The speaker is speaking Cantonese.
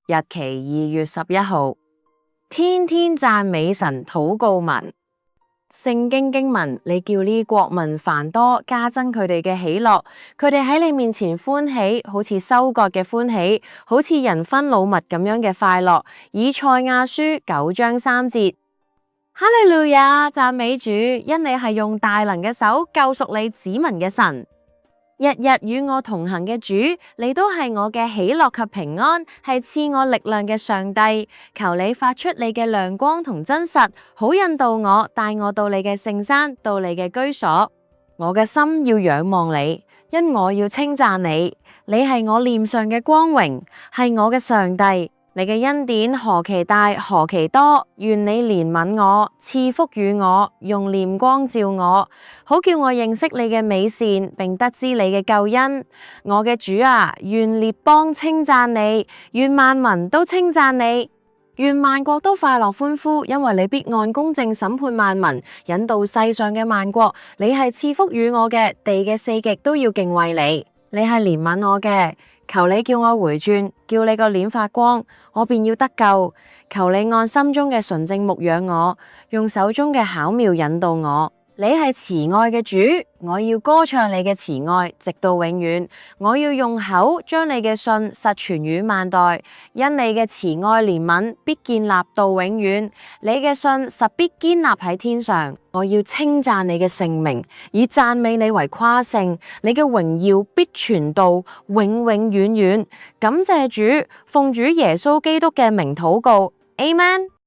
日期2月11號。天天讚美神禱告文。聖經經文，你叫呢國民繁多，加增佢哋嘅喜樂，佢哋喺你面前歡喜，好似收割嘅歡喜，好似人分擄物咁樣嘅快樂。以賽亞書9章3節。哈利路亞，讚美主，因你係用大能嘅手救贖你子民嘅神。日日與我同行嘅主，你都係我嘅喜樂及平安，係賜我力量嘅上帝。求你發出你嘅亮光同真實，好引導我，帶我到你嘅聖山，到你嘅居所。我嘅心要仰望你，因我要稱讚你。你係我臉上嘅光榮，係我嘅上帝。你嘅恩典何其大，何其多，願你憐憫我，賜福與我，用臉光照我，好叫我認識你嘅美善，並得知你嘅救恩。我嘅主啊，願列邦稱讚你，願萬民都稱讚你，願萬國都快樂歡呼，因為你必按公正審判萬民，引導世上嘅萬國。你係賜福與我嘅，地嘅四極都要敬畏你。你係憐憫我嘅，求你叫我回轉，叫你個臉發光，我便要得救。求你按心中嘅純正牧養我，用手中嘅巧妙引導我。你係慈愛嘅主，我要歌唱你嘅慈愛，直到永遠。我要用口將你嘅信實傳與萬代，因你嘅慈愛憐憫必建立到永遠，你嘅信實必堅立喺天上。我要稱讚你嘅聖名，以讚美你為誇勝，你嘅榮耀必傳到永永遠遠。感謝主，奉主耶穌基督嘅名禱告，Amen。